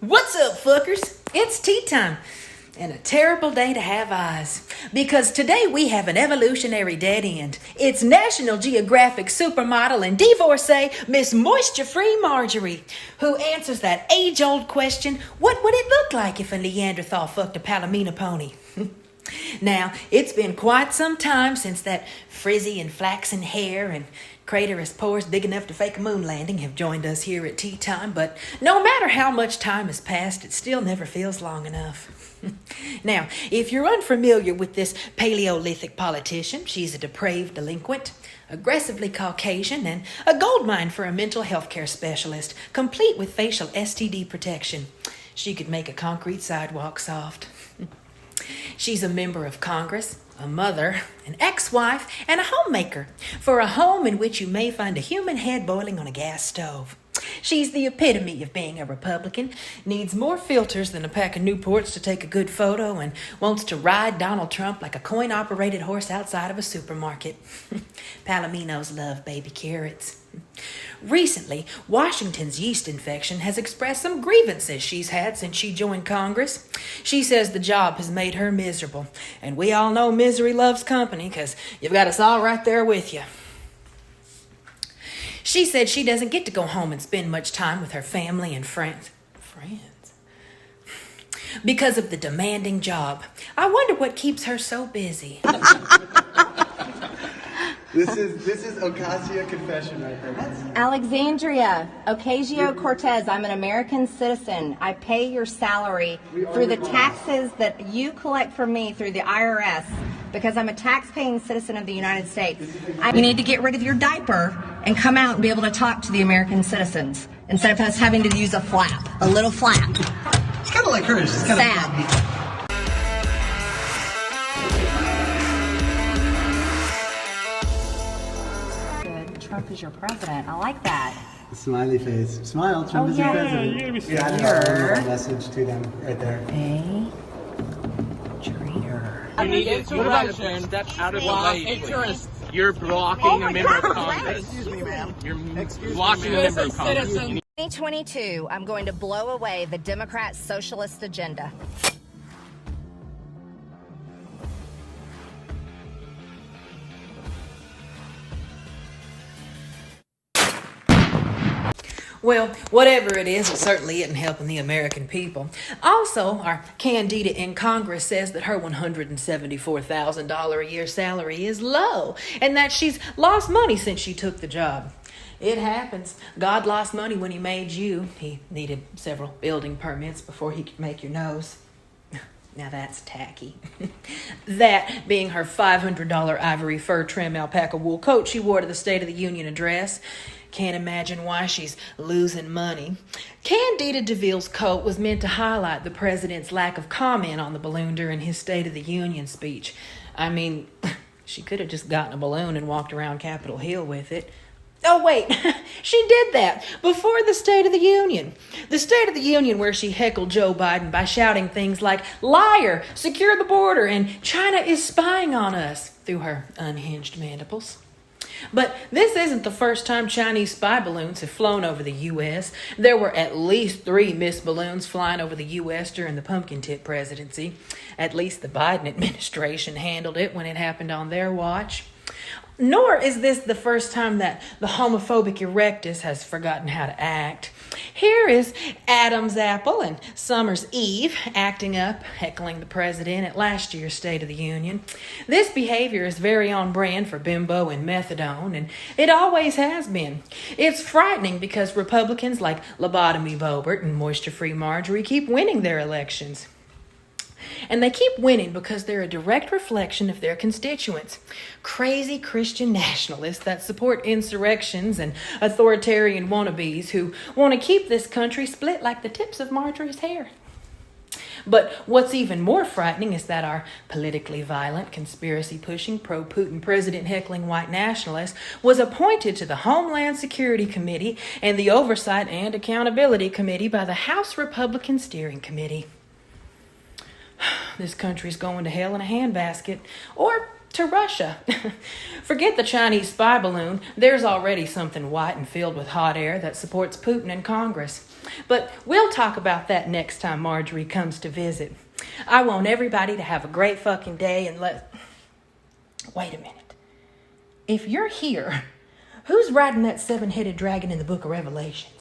What's up, fuckers? It's tea time. And a terrible day to have eyes. Because today we have an evolutionary dead end. It's National Geographic supermodel and divorcee, Miss Moisture-Free Marjorie, who answers that age-old question, what would it look like if a Neanderthal fucked a Palomino pony? Now, it's been quite some time since that frizzy and flaxen hair and craterous pores big enough to fake a moon landing have joined us here at tea time, but no matter how much time has passed, it still never feels long enough. Now, if you're unfamiliar with this Paleolithic politician, she's a depraved delinquent, aggressively Caucasian, and a goldmine for a mental health care specialist, complete with facial STD protection. She could make a concrete sidewalk soft. She's a member of Congress, a mother, an ex-wife, and a homemaker for a home in which you may find a human head boiling on a gas stove. She's the epitome of being a Republican, needs more filters than a pack of Newports to take a good photo, and wants to ride Donald Trump like a coin-operated horse outside of a supermarket. Palominos love baby carrots. Recently, Washington's yeast infection has expressed some grievances she's had since she joined Congress. She says the job has made her miserable, and we all know misery loves company because you've got us all right there with you. She said she doesn't get to go home and spend much time with her family and friends. Because of the demanding job. I wonder what keeps her so busy. This is Ocasio confession right there. Alexandria Ocasio-Cortez, I'm an American citizen. I pay your salary through the taxes that you collect from me through the IRS because I'm a tax-paying citizen of the United States. You need to get rid of your diaper and come out and be able to talk to the American citizens instead of us having to use a flap, a little flap. It's kind of like hers. It's kind Sad. Trump is your president. I like that. Smiley face. Smile. Trump is your president. Yeah, a message to them right there. A traitor. You need to step out of the way, please. You're blocking a member of Congress. Excuse me, ma'am. You're blocking a member of Congress. 2022, I'm going to blow away the Democrat socialist agenda. Well, whatever it is, it certainly isn't helping the American people. Also, our Candida in Congress says that her $174,000 a year salary is low and that she's lost money since she took the job. It happens. God lost money when he made you. He needed several building permits before he could make your nose. Now that's tacky. That being her $500 ivory fur trim alpaca wool coat she wore to the State of the Union address. Can't imagine why she's losing money. Candida DeVille's coat was meant to highlight the president's lack of comment on the balloon during his State of the Union speech. I mean, she could have just gotten a balloon and walked around Capitol Hill with it. Oh, wait, she did that before the State of the Union. The State of the Union where she heckled Joe Biden by shouting things like, liar, secure the border, and China is spying on us through her unhinged mandibles. But this isn't the first time Chinese spy balloons have flown over the U.S. There were at least 3 Miss balloons flying over the U.S. during the pumpkin tip presidency. At least the Biden administration handled it when it happened on their watch. Nor is this the first time that the homophobic erectus has forgotten how to act. Here is Adam's Apple and Summer's Eve acting up, heckling the president at last year's State of the Union. This behavior is very on brand for bimbo and methadone, and it always has been. It's frightening because Republicans like Lobotomy Boebert and Moisture-Free Marjorie keep winning their elections. And they keep winning because they're a direct reflection of their constituents. Crazy Christian nationalists that support insurrections and authoritarian wannabes who want to keep this country split like the tips of Marjorie's hair. But what's even more frightening is that our politically violent, conspiracy-pushing, pro-Putin president-heckling white nationalist was appointed to the Homeland Security Committee and the Oversight and Accountability Committee by the House Republican Steering Committee. This country's going to hell in a handbasket, or to Russia. Forget the Chinese spy balloon. There's already something white and filled with hot air that supports Putin in Congress. But we'll talk about that next time Marjorie comes to visit. I want everybody to have a great fucking day and wait a minute. If you're here, who's riding that 7-headed dragon in the book of Revelation?